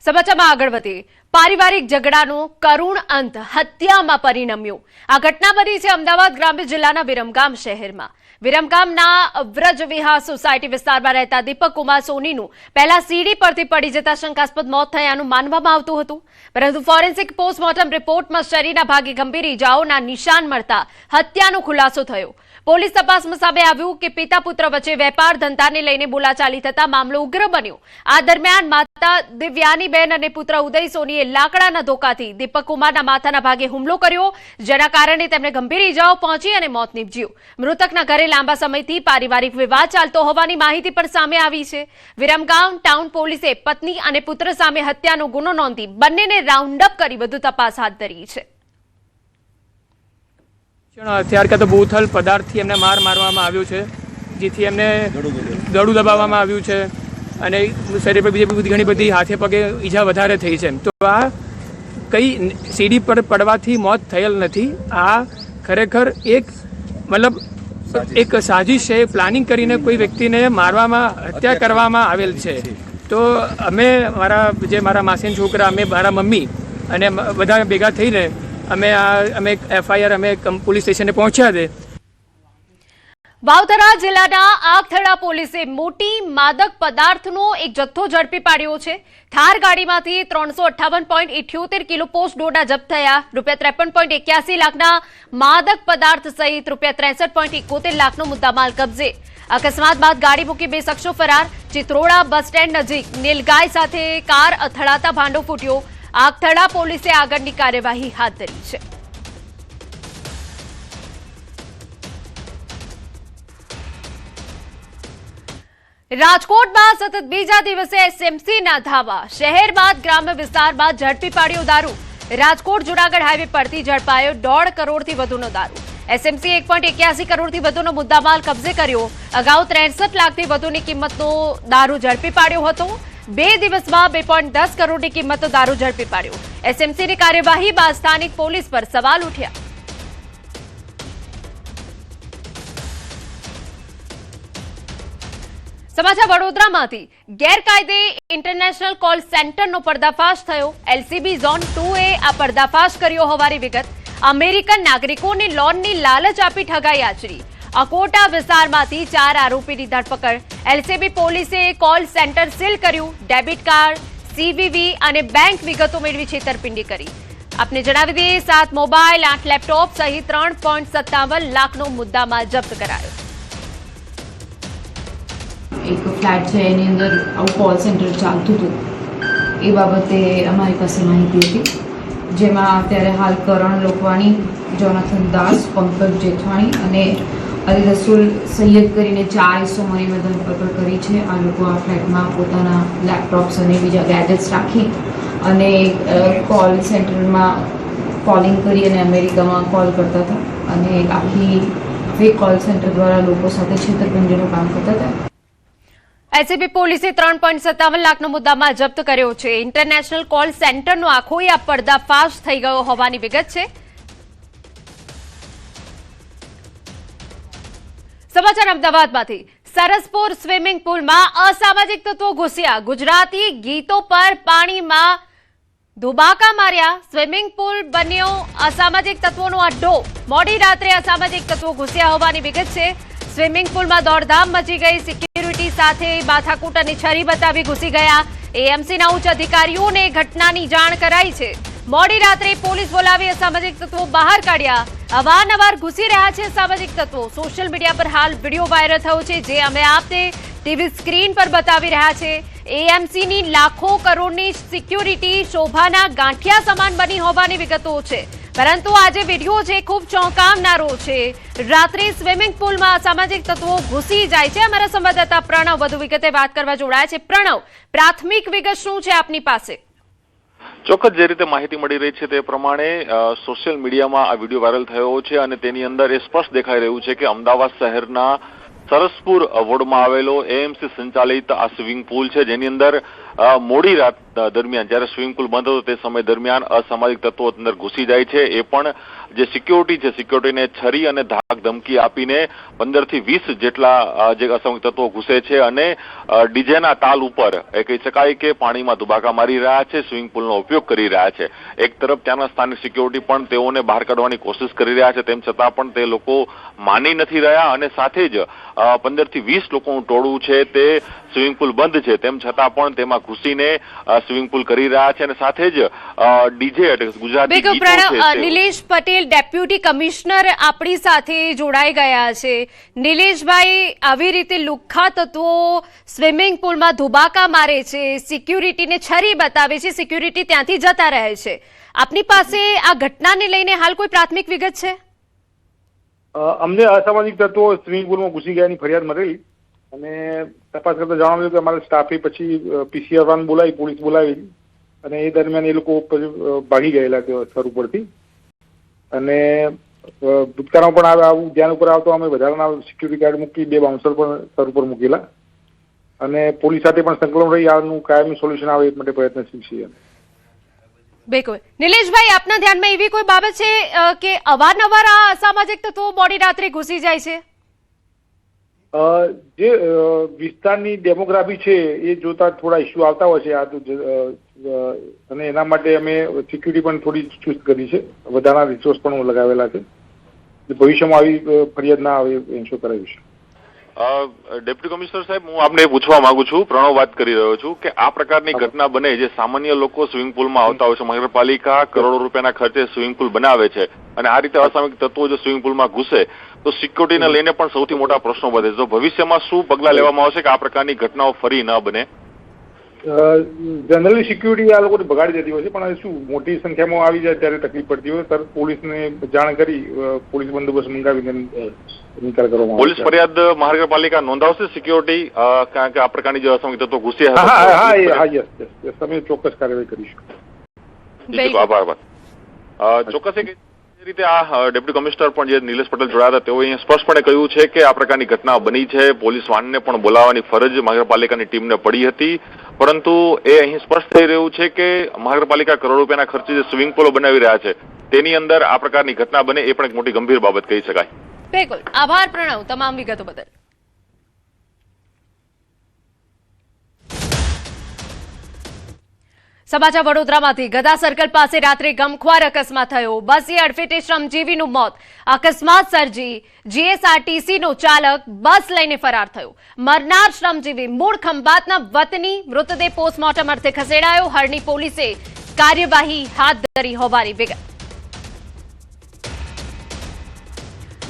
સમાચારમાં આગળ વધીએ. પારિવારિક ઝઘડાનો કરુણ અંત હત્યામાં પરિણમ્યો. આ ઘટના બની છે અમદાવાદ ગ્રામ્ય જિલ્લાના વિરમગામ શહેરમાં. વિરમગામના વ્રજ વિહાર સોસાયટી વિસ્તારમાં રહેતા દીપક કુમાર સોનીનું પહેલા સીડી પરથી પડી જતા શંકાસ્પદ મોત થયાનું માનવામાં આવતું હતું, પરંતુ ફોરેન્સિક પોસ્ટમોર્ટમ રિપોર્ટમાં શરીરના ભાગે ગંભીર ઇજાઓના નિશાન મળતા હત્યાનો ખુલાસો થયો. પોલીસ તપાસમાં સામે આવ્યું કે પિતા પુત્ર વચ્ચે વેપાર ધંધાને લઈને બોલાચાલી થતા મામલો ઉગ્ર બન્યો. આ દરમિયાન માતા દિવ્યાનીબેન અને પુત્ર ઉદય સોનીએ લાકડાના ધોકાથી દીપક કુમારના માથાના ભાગે હુમલો કર્યો, જેના કારણે તેમને ગંભીર ઇજાઓ પહોંચી અને મોત નીપજ્યું. મૃતકના ઘરે લાંબા સમયથી પારિવારિક વિવાદ ચાલતો હોવાની માહિતી પણ સામે આવી છે. વિરમગામ ટાઉન પોલીસે પત્ની અને પુત્ર સામે હત્યાનો ગુનો નોંધી બંનેને રાઉન્ડ અપ કરી વધુ તપાસ હાથ ધરી છે. હથિયાર કે તો બોથલ પદાર્થથી એમને મારવામાં આવ્યો છે, જેથી એમને ગળું દબાવવામાં આવ્યું છે અને શરીર પર બીજી ઘણી બધી હાથે પગે ઈજા વધારે થઈ છે. તો આ કઈ સીડી પર પડવાથી મોત થયેલ નથી. આ ખરેખર એક સાજિશ છે, પ્લાનિંગ કરીને કોઈ વ્યક્તિને હત્યા કરવામાં આવેલ છે. તો મારા માસીના છોકરા, મારા મમ્મી અને બધા ભેગા થઈને અમે એફઆઈઆર પોલીસ સ્ટેશને પહોંચ્યા છે. વાવથરા જિલ્લાના આગથળા પોલીસે મોટી માદક પદાર્થનો એક જથ્થો ઝડપી પાડ્યો છે. થાર ગાડીમાંથી 358.78 કિલો પોસ્ટ ડોડા જપ્ત થયા. ₹53.81 લાખના માદક પદાર્થ સહિત ₹63.71 લાખનો મુદ્દામાલ કબજે. અકસ્માત બાદ ગાડી મૂકી બે શખ્સો ફરાર. ચિત્રોડા બસ સ્ટેન્ડ નજીક નીલગાય સાથે કાર અથડાતા ભાંડો ફૂટ્યો. આગથળા પોલીસે આગળની કાર્યવાહી હાથ ધરી છે. રાજકોટમાં સતત બીજા દિવસે એસએમસીના ધાવા. શહેરમાં ગ્રામ્ય વિસ્તારમાં ઝડપી પાડ્યો દારૂ. રાજકોટ જુનાગઢ હાઈવે પરથી ઝડપાયો 1.5 કરોડથી વધુનો દારૂ. એસએમસી 1.81 કરોડથી વધુનો મુદ્દામાલ કબજે કર્યો. અગાઉ 63 લાખથી વધુની કિંમતનો દારૂ ઝડપી પાડ્યો હતો. 2 દિવસમાં 2.10 કરોડની કિંમતનો દારૂ ઝડપી પાડ્યો. એસએમસીની કાર્યવાહી બાદ સ્થાનિક પોલીસ પર સવાલ ઉઠ્યા. સમાચાર વડોદરામાંથી. ગેરકાયદે ઇન્ટરનેશનલ કોલ સેન્ટરનો પર્દાફાશ થયો. એલસીબી ઝોન 2એ આ પર્દાફાશ કર્યો હોવાની વિગત. અમેરિકન નાગરિકોને લોનની લાલચ આપી ઠગાઈ આચરી. અકોટા વિસ્તારમાંથી 4 આરોપીની ધરપકડ. એલસીબી પોલીસે કોલ સેન્ટર સીલ કર્યું. ડેબિટ કાર્ડ, સીવીવી અને બેંક વિગતો મેળવી છેતરપિંડી કરી. આપને જણાવી દઈએ 7 મોબાઈલ, 8 લેપટોપ સહિત 3.57 લાખનો મુદ્દામાલ જપ્ત કરાયો. એક ફ્લેટ છે, એની અંદર આવું કોલ સેન્ટર ચાલતું હતું. એ બાબતે અમારી પાસે માહિતી હતી, જેમાં અત્યારે હાલ કરણ લોકવાણી, જોનાથન દાસ, પંકજ જેઠવાણી અને અલી રસુલ સૈયદ કરીને 4 ઇસમોની મેં ધરપકડ કરી છે. આ લોકો આ ફ્લેટમાં પોતાના લેપટોપ્સ અને બીજા ગેજેટ્સ રાખી અને કોલ સેન્ટરમાં કોલિંગ કરી અને અમેરિકામાં કોલ કરતા હતા અને આખી ફેક કોલ સેન્ટર દ્વારા લોકો સાથે છેતરપિંડીનું કામ કરતા હતા. એલસીબી પોલીસે 3.57 લાખનો મુદ્દામાલ જપ્ત કર્યો છે. ઇન્ટરનેશનલ કોલ સેન્ટરનો આખો આ પર્દાફાશ થઈ ગયો હોવાની વિગત છે. સમાચાર અમદાવાદમાંથી. સરસપુર સ્વિમિંગ પુલમાં અસામાજિક તત્વો ઘૂસ્યા. ગુજરાતી ગીતો પર પાણીમાં ધુબાકા માર્યા. સ્વિમિંગ પુલ બન્યો અસામાજિક તત્વોનો અડ્ડો. મોડી રાત્રે અસામાજિક તત્વો ઘૂસ્યા હોવાની વિગત છે. સ્વિમિંગ પુલમાં દોડધામ મચી ગઈ. સિક્યુરિટી સાથે માથાકૂટ અને છરી બતાવી ઘૂસી ગયા. એએમસીના ઉચ્ચ અધિકારીઓને ઘટનાની જાણ કરાઈ છે. મોડી રાત્રે પોલીસ બોલાવી અસામાજિક તત્વો બહાર કાઢ્યા. અવારનવાર ઘૂસી રહ્યા છે અસામાજિક તત્વો. સોશિયલ મીડિયા પર હાલ વિડીયો વાયરલ થયો છે, જે અમે આપને ટીવી સ્ક્રીન પર બતાવી રહ્યા છે. એએમસીની લાખો કરોડની સિક્યુરિટી શોભાના ગાંઠિયા સમાન બની હોવાની વિગતો છે, પરંતુ આજે વિડીયો છે ખૂબ ચોંકાવનારો છે. રાત્રે સ્વિમિંગ પુલમાં અસામાજિક તત્વો ઘૂસી જાય છે. અમારા સંવાદદાતા પ્રણવ વધુ વિગતે વાત કરવા જોડાયા છે. પ્રણવ, પ્રાથમિક વિગત શું છે આપની પાસે? ચોક્કસ જે રીતે માહિતી મળી રહી છે તે પ્રમાણે સોશિયલ મીડિયામાં આ વિડીયો વાયરલ થયો છે અને તેની અંદર એ સ્પષ્ટ દેખાઈ રહ્યું છે કે અમદાવાદ શહેરના સરસપુર વોર્ડમાં આવેલો એએમસી સંચાલિત આ સ્વિમિંગ પુલ છે, જેની અંદર મોડી રાત દરમિયાન જ્યારે સ્વિમિંગ પુલ બંધ હતો તે સમય દરમિયાન અસામાજિક તત્વો અંદર ઘૂસી જાય છે. એ પણ જે સિક્યોરિટી છે, સિક્યોરિટીને છરી અને ધાક ધમકી આપીને 15 થી 20 જેટલા જે અસામાજિક તત્વો ઘૂસે છે અને ડીજેના તાલ ઉપર એ કહી શકાય કે પાણીમાં ધુબાકા મારી રહ્યા છે, સ્વિમિંગ પુલનો ઉપયોગ કરી રહ્યા છે. એક તરફ ત્યાંના સ્થાનિક સિક્યોરિટી પણ તેઓને બહાર કાઢવાની કોશિશ કરી રહ્યા છે, તેમ છતાં પણ તે લોકો માની નથી રહ્યા અને સાથે જ 15 થી 20 લોકોનું ટોળું છે તે સ્વિમિંગ પુલ બંધ છે તેમ છતાં પણ તેમાં ઘૂસીને સ્વિમિંગ પુલ કરી રહ્યા છે અને સાથે જ ડીજે એટલે ગુજરાતી ગીતો છે. નિલેશ પટેલ ડેપ્યુટી કમિશનર આપણી સાથે જોડાઈ ગયા છે. નિલેશભાઈ, આવી રીતે લુખ્ખા તત્વો સ્વિમિંગ પુલમાં ધુબાકા મારે છે, સિક્યુરિટીને છરી બતાવે છે, સિક્યુરિટી ત્યાંથી જતા રહે છે. આપની પાસે આ ઘટનાને લઈને હાલ કોઈ પ્રાથમિક વિગત છે? અમને અસામાજિક તત્વો સ્વિમિંગ પુલમાં ઘૂસી ગયાની ફરિયાદ મળેલી અને તપાસ કરતા જાણવા મળ્યું કે અમારા સ્ટાફે પછી PCR વાન બોલાવી, પોલીસ બોલાવી અને એ દરમિયાન એ લોકો ભાગી ગયેલા સ્થળ ઉપરથી. અને ભૂતકાળમાં પણ આવું ધ્યાન ઉપર આવતો અમે વધારાના સિક્યુરિટી ગાર્ડ મૂકી, 2 બાઉન્સર પણ સ્થળ ઉપર મૂકેલા અને પોલીસ સાથે પણ સંકલન રહી આનું કાયમી સોલ્યુશન આવે એ માટે પ્રયત્નશીલ છીએ. બિલકુલ. નિલેશભાઈ, આપના ધ્યાનમાં એવી કોઈ બાબત છે કે અવારનવાર આ અસામાજિક તત્વો મોડી રાત્રે ઘૂસી જાય છે? જે વિસ્તારની ડેમોગ્રાફી છે એ જોતા થોડા ઇસ્યુ આવતા હોય છે અને એના માટે અમે સિક્યુરિટી પણ થોડી ચુસ્ત કરી છે, વધારાના રિસોર્સ પણ લગાવેલા છે. ભવિષ્યમાં આવી ફરિયાદ ના આવે એન્શ્યોર કરાવી છે. ડેપ્યુટી કમિશનર સાહેબ, હું આપને પૂછવા માંગુ છું, પ્રણવ વાત કરી રહ્યો છું કે આ પ્રકારની ઘટના બને જે સામાન્ય લોકો સ્વિમિંગ પુલમાં આવતા હોય છે, મહાનગરપાલિકા કરોડો રૂપિયાના ખર્ચે સ્વિમિંગ પુલ બનાવે છે અને આ રીતે અસામાજિક તત્વો જો સ્વિમિંગ પુલમાં ઘૂસે તો સિક્યોરિટીને લઈને પણ સૌથી મોટા પ્રશ્નો વધે છે. તો ભવિષ્યમાં શું પગલાં લેવામાં આવશે કે આ પ્રકારની ઘટનાઓ ફરી ન બને? જનરલી સિક્યુરિટી આ લોકોને બગાડી દેતી હોય છે, પણ શું મોટી સંખ્યામાં આવી જાય ત્યારે તકલીફ પડતી હોય તરત પોલીસને જાણ કરી પોલીસ બંદોબસ્ત મંગાવીને નિકાલ કરવામાં. પોલીસ ફરિયાદ મહાનગરપાલિકા નોંધાવશે સિક્યોરિટી કારણ કે આ પ્રકારની જે અસામાજિક તત્વો ઘૂસ્યા? હા, યસ, તમે ચોક્કસ કાર્યવાહી કરીશું. આભાર. ચોક્કસ રીતે આ ડેપ્યુટી કમિશનર પણ જે નિલેશ પટેલ જોડાયા હતા તેઓ અહીંયા સ્પષ્ટપણે કહ્યું છે કે આ પ્રકારની ઘટના બની છે. પોલીસ વાનને પણ બોલાવવાની ફરજ મહાનગરપાલિકાની ટીમને પડી હતી, પરંતુ એ અહીં સ્પષ્ટ થઈ રહ્યું છે કે મહાનગરપાલિકા કરોડો રૂપિયાના ખર્ચે જે સ્વિમિંગ પુલો બનાવી રહ્યા છે તેની અંદર આ પ્રકારની ઘટના બને એ પણ એક મોટી ગંભીર બાબત કહી શકાય. બિલકુલ. આભાર પ્રણવ તમામ વિગતો બદલ. સમાચાર વડોદરામાંથી ગદા સર્કલ પાસે રાત્રે ગમખ્વાર અકસ્માત થયો. બસની અડફેટે શ્રમજીવીનું મોત. અકસ્માત સર્જી GSRTCનો ચાલક બસ લઈને ફરાર થયો. મરનાર શ્રમજીવી મૂળ ખંભાતના વતની, મૃતદેહ પોસ્ટમોર્ટમ અર્થે ખસેડાયો. હરણી પોલીસે કાર્યવાહી હાથ ધરી હોવાની વિગત.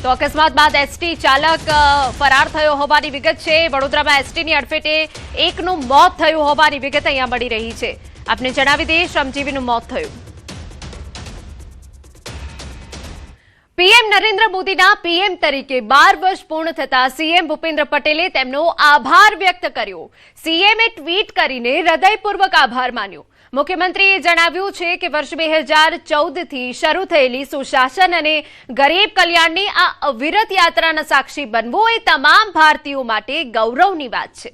તો અકસ્માત બાદ એસટી ચાલક ફરાર થયો હોવાની વિગત છે. વડોદરામાં એસટીની અડફેટે એકનું મોત થયું હોવાની વિગત અહીંયા મળી રહી છે. આપને જણાવી દઈએ, શ્રમજીવીનું મોત થયું. પીએમ નરેન્દ્ર મોદીના પીએમ તરીકે 12 વર્ષ પૂર્ણ થતા સીએમ ભૂપેન્દ્ર પટેલે તેમનો આભાર વ્યક્ત કર્યો. સીએમએ ટ્વીટ કરીને હૃદયપૂર્વક આભાર માન્યો. મુખ્યમંત્રીએ જણાવ્યું છે કે વર્ષ 2014થી શરૂ થયેલી સુશાસન અને ગરીબ કલ્યાણની આ અવિરત યાત્રાના સાક્ષી બનવું એ તમામ ભારતીયો માટે ગૌરવની વાત છે.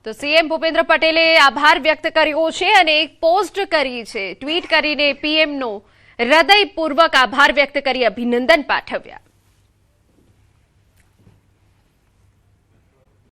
તો સીએમ ભૂપેન્દ્ર પટેલે આભાર વ્યક્ત કર્યો છે અને એક પોસ્ટ કરી છે. ટ્વીટ કરીને પીએમનો હૃદયપૂર્વક આભાર વ્યક્ત કરી અભિનંદન પાઠવ્યા.